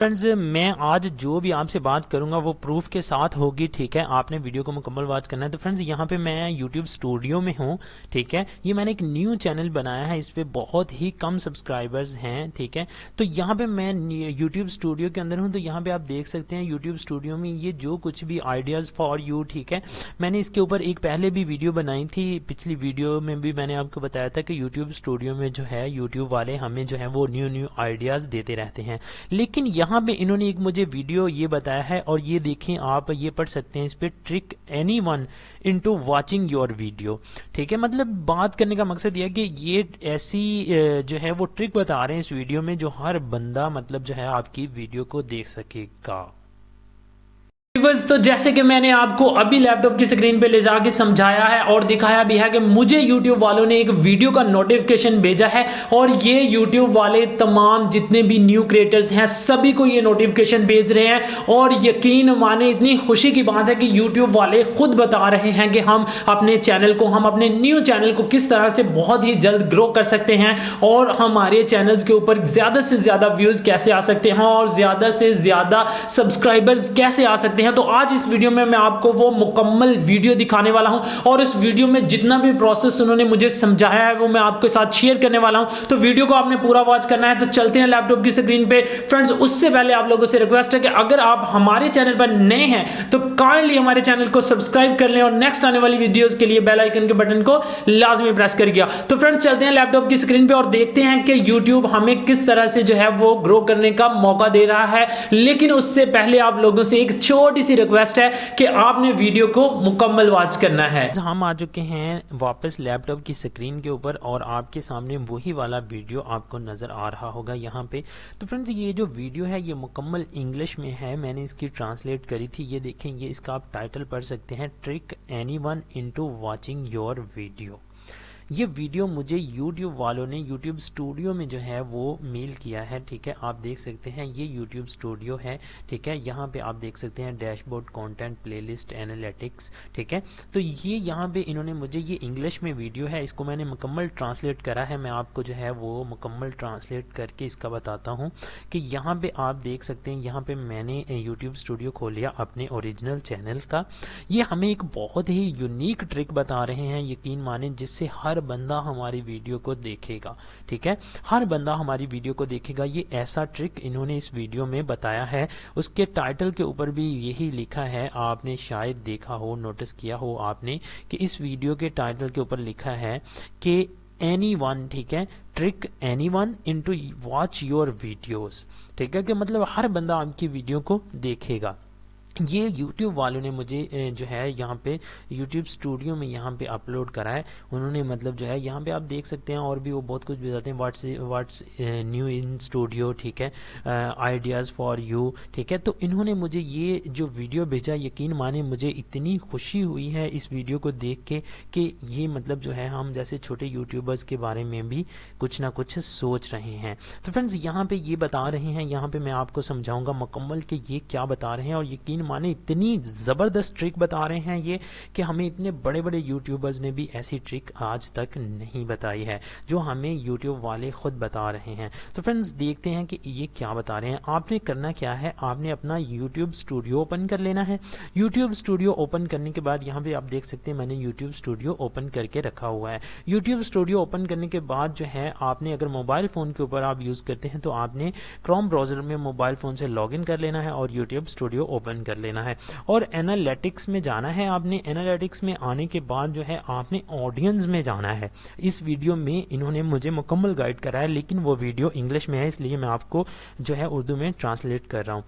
Friends मैं आज जो भी आपसे बात करूंगा वो प्रूफ के साथ होगी, ठीक है। आपने वीडियो को मुकम्मल वॉच करना है। तो फ्रेंड्स यहाँ पे मैं यूट्यूब स्टूडियो में हूँ, ठीक है। ये मैंने एक न्यू चैनल बनाया है, इस पे बहुत ही कम सब्सक्राइबर्स हैं, ठीक है। तो यहाँ पे मैं यूट्यूब स्टूडियो के अंदर हूँ। तो यहाँ पे आप देख सकते हैं यूट्यूब स्टूडियो में ये जो कुछ भी आइडियाज़ फॉर यू, ठीक है। मैंने इसके ऊपर एक पहले भी वीडियो बनाई थी, पिछली वीडियो में भी मैंने आपको बताया था कि यूट्यूब स्टूडियो में जो है यूट्यूब वाले हमें जो है वो न्यू आइडियाज़ देते रहते हैं। लेकिन यहाँ पे इन्होंने एक मुझे वीडियो ये बताया है, और ये देखें आप, ये पढ़ सकते हैं इस पे, trick anyone into watching your video, ठीक है। मतलब बात करने का मकसद ये है कि ये ऐसी जो है वो ट्रिक बता रहे हैं इस वीडियो में जो हर बंदा मतलब जो है आपकी वीडियो को देख सकेगा। तो जैसे कि मैंने आपको अभी लैपटॉप की स्क्रीन पे ले जाके समझाया है और दिखाया भी है कि मुझे YouTube वालों ने एक वीडियो का नोटिफिकेशन भेजा है, और ये YouTube वाले तमाम जितने भी न्यू क्रिएटर्स हैं सभी को ये नोटिफिकेशन भेज रहे हैं। और यकीन माने इतनी खुशी की बात है कि YouTube वाले खुद बता रहे हैं कि हम अपने चैनल को, हम अपने न्यू चैनल को किस तरह से बहुत ही जल्द ग्रो कर सकते हैं, और हमारे चैनल्स के ऊपर ज़्यादा से ज़्यादा व्यूज़ कैसे आ सकते हैं, और ज़्यादा से ज़्यादा सब्सक्राइबर्स कैसे आ सकते हैं। तो आज इस वीडियो में मैं आपको वो मुकम्मल वीडियो दिखाने वाला हूं, और इस वीडियो में जितना भी प्रोसेस उन्होंने मुझे समझाया है वो मैं आपके साथ शेयर करने वाला हूं। तो वीडियो को आपने पूरा वॉच करना है। तो चलते हैं लैपटॉप की स्क्रीन पे। फ्रेंड्स उससे पहले आप लोगों से रिक्वेस्ट है कि अगर आप हमारे चैनल पर नए हैं तो काइंडली हमारे चैनल को सब्सक्राइब कर लें, और नेक्स्ट आने वाली वीडियोस के लिए बेल आइकन के बटन को लाजमी प्रेस कर दिया। तो फ्रेंड्स चलते हैं लैपटॉप की स्क्रीन पे और देखते हैं कि यूट्यूब हमें किस तरह से जो है वो ग्रो करने का मौका दे रहा है। लेकिन उससे पहले आप लोगों से एक छोटी सी रिक्वेस्ट है कि आपने वीडियो को मुकम्मल वॉच करना है। हम आ चुके हैं वापस लैपटॉप की स्क्रीन के ऊपर, और आपके सामने वही वाला वीडियो आपको नजर आ रहा होगा यहाँ पे। तो फ्रेंड्स ये जो वीडियो है ये मुकम्मल इंग्लिश में है, मैंने इसकी ट्रांसलेट करी थी। ये देखें, ये इसका आप टाइटल पढ़ सकते हैं, trick anyone into watching your video. ये वीडियो मुझे YouTube वालों ने YouTube स्टूडियो में जो है वो मेल किया है, ठीक है। आप देख सकते हैं ये YouTube स्टूडियो है, ठीक है। यहाँ पे आप देख सकते हैं डैशबोर्ड, कंटेंट, प्लेलिस्ट, एनालिटिक्स, ठीक है। तो ये यहाँ पे इन्होंने मुझे, ये इंग्लिश में वीडियो है, इसको मैंने मुकम्मल ट्रांसलेट करा है। मैं आपको जो है वो मुकम्मल ट्रांसलेट करके इसका बताता हूँ कि यहाँ पे आप देख सकते हैं, यहाँ पे मैंने YouTube स्टूडियो खोल लिया अपने ओरिजिनल चैनल का। ये हमें एक बहुत ही यूनिक ट्रिक बता रहे हैं, यकीन माने, जिससे हर बंदा हमारी वीडियो को देखेगा, ठीक है। हर बंदा हमारी वीडियो को देखेगा। ये ऐसा ट्रिक इन्होंने इस वीडियो में बताया है। उसके टाइटल के ऊपर भी यही लिखा है, आपने शायद देखा हो, नोटिस किया हो आपने, कि इस वीडियो के टाइटल के ऊपर लिखा है कि एनीवन, ठीक है, trick anyone into watch your videos, ठीक है। कि मतलब हर बंदा आपकी वीडियो को देखेगा। ये YouTube वालों ने मुझे जो है यहाँ पे YouTube स्टूडियो में यहाँ पे अपलोड करा है। उन्होंने मतलब जो है यहाँ पे आप देख सकते हैं, और भी वो बहुत कुछ बताते हैं, व्हाट्स न्यू इन स्टूडियो, ठीक है, आइडियाज़ फॉर यू, ठीक है। तो इन्होंने मुझे ये जो वीडियो भेजा, यकीन माने मुझे इतनी खुशी हुई है इस वीडियो को देख के कि ये मतलब जो है हम जैसे छोटे यूट्यूबर्स के बारे में भी कुछ ना कुछ सोच रहे हैं। तो फ्रेंड्स यहाँ पे ये बता रहे हैं, यहाँ पे मैं आपको समझाऊँगा मुकम्मल कि ये क्या बता रहे हैं, और यकीन माने इतनी ज़बरदस्त ट्रिक बता रहे हैं ये कि हमें इतने बड़े बड़े यूट्यूबर्स ने भी ऐसी ट्रिक आज तक नहीं बताई है, जो हमें यूट्यूब वाले खुद बता रहे हैं। तो फ्रेंड्स देखते हैं कि ये क्या बता रहे हैं। आपने करना क्या है, आपने अपना यूट्यूब स्टूडियो ओपन कर लेना है। यूट्यूब स्टूडियो ओपन करने के बाद यहाँ पे आप देख सकते हैं मैंने यूट्यूब स्टूडियो ओपन करके रखा हुआ है। यूट्यूब स्टूडियो ओपन करने के बाद जो है आपने, अगर मोबाइल फ़ोन के ऊपर आप यूज़ करते हैं तो आपने क्रोम ब्राउज़र में मोबाइल फ़ोन से लॉगिन कर लेना है और यूट्यूब स्टूडियो ओपन कर लेना है, और एनालिटिक्स में जाना है आपने। एनालिटिक्स में आने के बाद जो है आपने ऑडियंस में जाना है। इस वीडियो में इन्होंने मुझे मुकम्मल गाइड करा है, लेकिन वो वीडियो इंग्लिश में है, इसलिए मैं आपको जो है उर्दू में ट्रांसलेट कर रहा हूँ।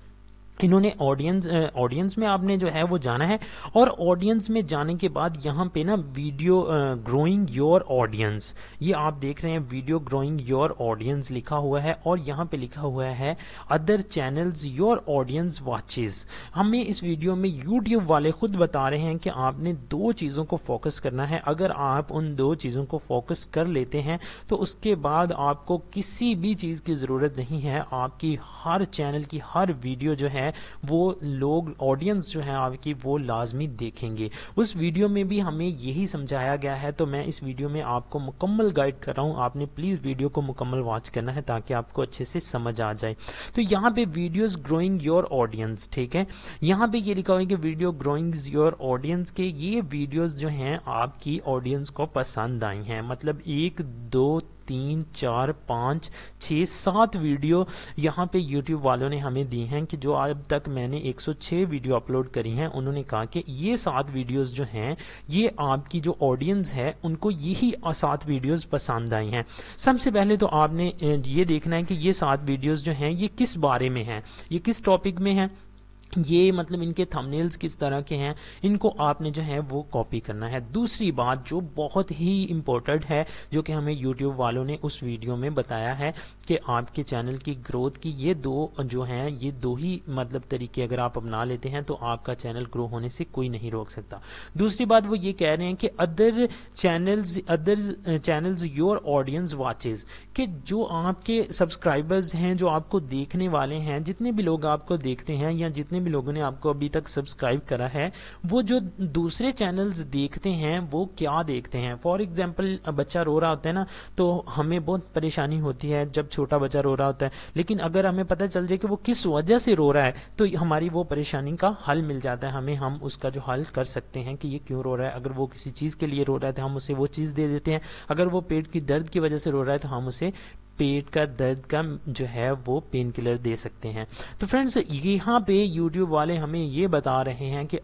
इन्होंने ऑडियंस में आपने जो है वो जाना है, और ऑडियंस में जाने के बाद यहाँ पे ना वीडियो ग्रोइंग योर ऑडियंस, ये आप देख रहे हैं वीडियो ग्रोइंग योर ऑडियंस लिखा हुआ है, और यहाँ पे लिखा हुआ है other channels your audience watches. हमें इस वीडियो में यूट्यूब वाले खुद बता रहे हैं कि आपने दो चीज़ों को फोकस करना है। अगर आप उन दो चीज़ों को फोकस कर लेते हैं तो उसके बाद आपको किसी भी चीज़ की ज़रूरत नहीं है। आपकी हर चैनल की हर वीडियो जो है ہے وہ لوگ آڈینس جو ہے آپ کی وہ لازمی دیکھیں گے. اس ویڈیو میں بھی ہمیں یہی سمجھایا گیا ہے, تو میں اس ویڈیو میں آپ کو مکمل گائیڈ کر رہا ہوں. آپ نے پلیز ویڈیو کو مکمل واچ کرنا ہے تاکہ آپ کو اچھے سے سمجھ آ جائے. تو یہاں پہ ویڈیوز گروئنگ یور آڈینس, ٹھیک ہے, یہاں پہ یہ لکھا ہوا ہے کہ ویڈیو گروئنگ یور آڈینس کے یہ ویڈیوز جو ہیں آپ کی آڈینس کو پسند آئی ہیں. مطلب 1 2 3 4 5 6 7 ویڈیو یہاں پہ یوٹیوب والوں نے ہمیں دی ہیں کہ جو اب تک میں نے 106 ویڈیو اپلوڈ کری ہیں, انہوں نے کہا کہ یہ 7 ویڈیوز جو ہیں یہ آپ کی جو آڈینس ہے ان کو یہی 7 ویڈیوز پسند آئی ہیں. سب سے پہلے تو آپ نے یہ دیکھنا ہے کہ یہ 7 ویڈیوز جو ہیں یہ کس بارے میں ہیں, یہ کس ٹاپک میں ہیں, یہ مطلب ان کے تھمبنیلز کس طرح کے ہیں, ان کو آپ نے جو ہے وہ کاپی کرنا ہے. دوسری بات جو بہت ہی امپورٹنٹ ہے جو کہ ہمیں یوٹیوب والوں نے اس ویڈیو میں بتایا ہے کہ آپ کے چینل کی گروتھ کی یہ دو جو ہیں یہ دو ہی مطلب طریقے اگر آپ اپنا لیتے ہیں تو آپ کا چینل گرو ہونے سے کوئی نہیں روک سکتا. دوسری بات وہ یہ کہہ رہے ہیں کہ other channels your audience watches, کہ جو آپ کے سبسکرائبرز ہیں جو آپ کو دیکھنے والے ہیں, جتنے بھی لوگ آپ کو دیکھتے ہیں یا جتنے بھی لوگوں نے آپ کو ابھی تک سبسکرائب کرا ہے, وہ جو دوسرے چینلز دیکھتے ہیں وہ کیا دیکھتے ہیں. فار ایگزامپل بچہ رو رہا ہوتا ہے نا, تو ہمیں بہت پریشانی ہوتی ہے جب چھوٹا بچہ رو رہا ہوتا ہے, لیکن اگر ہمیں پتہ چل جائے کہ وہ کس وجہ سے رو رہا ہے تو ہماری وہ پریشانی کا حل مل جاتا ہے, ہم اس کا جو حل کر سکتے ہیں کہ یہ کیوں رو رہا ہے. اگر وہ کسی چیز کے لیے رو رہا ہے تو ہم اسے وہ چیز دے دیتے ہیں, اگر وہ پیٹ کی درد کی وجہ سے رو رہا ہے تو ہم اسے پیٹ کا درد کا جو ہے وہ پین کلر دے سکتے ہیں. تو فرینڈز یہاں پہ یوٹیوب والے ہمیں یہ بتا رہے ہیں کہ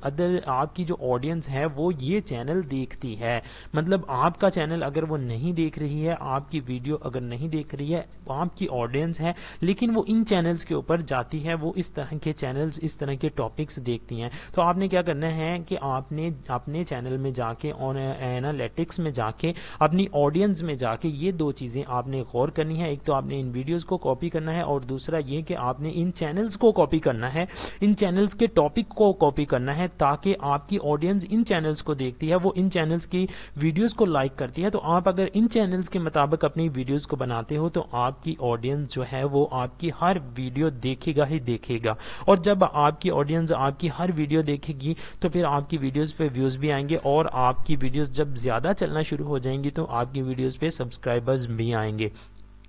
آپ کی جو آڈینس ہے وہ یہ چینل دیکھتی ہے. مطلب آپ کا چینل اگر وہ نہیں دیکھ رہی ہے, آپ کی ویڈیو اگر نہیں دیکھ رہی ہے, آپ کی آڈینس ہے لیکن وہ ان چینلز کے اوپر جاتی ہے, وہ اس طرح کے چینلز اس طرح کے ٹاپکس دیکھتی ہیں. تو آپ نے کیا کرنا ہے کہ آپ نے اپنے چینل میں جا کے اینالیٹکس میں جا کے اپنی آڈینس میں جا کے یہ دو چیزیں آپ نے غور کرنی ہے. ایک تو آپ نے ان ویڈیوز کو کاپی کرنا ہے, اور دوسرا یہ کہ آپ نے ان چینلز کو کاپی کرنا ہے, ان چینلز کے ٹاپک کو کاپی کرنا ہے, تاکہ آپ کی آڈینس ان چینلز کو دیکھتی ہے, وہ ان چینلز کی ویڈیوز کو لائک کرتی ہے. تو آپ اگر ان چینلز کے مطابق اپنی ویڈیوز کو بناتے ہو تو آپ کی آڈینس جو ہے وہ آپ کی ہر ویڈیو دیکھے گا ہی دیکھے گا. اور جب آپ کی آڈینس آپ کی ہر ویڈیو دیکھے گی تو پھر آپ کی ویڈیوز پہ ویوز بھی آئیں گے, اور آپ کی ویڈیوز جب زیادہ چلنا شروع ہو جائیں گی تو آپ کی ویڈیوز پہ سبسکرائبرز بھی آئیں گے.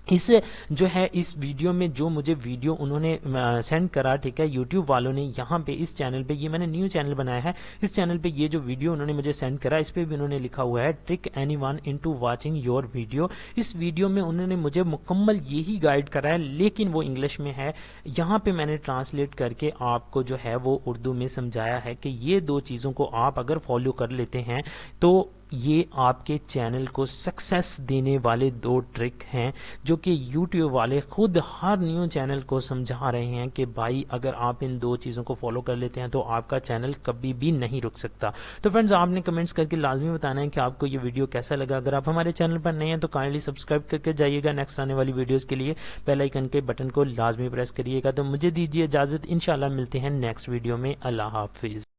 اس جو ہے اس ویڈیو میں جو مجھے ویڈیو انہوں نے سینڈ کرا, ٹھیک ہے, یوٹیوب والوں نے یہاں پہ اس چینل پہ, یہ میں نے نیو چینل بنایا ہے, اس چینل پہ یہ جو ویڈیو انہوں نے مجھے سینڈ کرا اس پہ بھی انہوں نے لکھا ہوا ہے trick any one into watching your video. اس ویڈیو میں انہوں نے مجھے مکمل یہی گائیڈ کرا ہے, لیکن وہ انگلش میں ہے. یہاں پہ میں نے ٹرانسلیٹ کر کے آپ کو جو ہے وہ اردو میں سمجھایا ہے کہ یہ دو چیزوں کو آپ اگر فالو کر لیتے ہیں تو یہ آپ کے چینل کو سکسیس دینے والے 2 ٹرک ہیں جو کہ یوٹیوب والے خود ہر نیو چینل کو سمجھا رہے ہیں کہ بھائی اگر آپ ان 2 چیزوں کو فالو کر لیتے ہیں تو آپ کا چینل کبھی بھی نہیں رک سکتا. تو فرینڈز آپ نے کمنٹس کر کے لازمی بتانا ہے کہ آپ کو یہ ویڈیو کیسا لگا. اگر آپ ہمارے چینل پر نئے ہیں تو کائنڈلی سبسکرائب کر کے جائیے گا. نیکسٹ آنے والی ویڈیوز کے لیے بیل آئیکن کے بٹن کو لازمی پریس کریے گا. تو مجھے دیجیے اجازت, انشاءاللہ ملتے ہیں نیکسٹ ویڈیو میں. اللہ حافظ.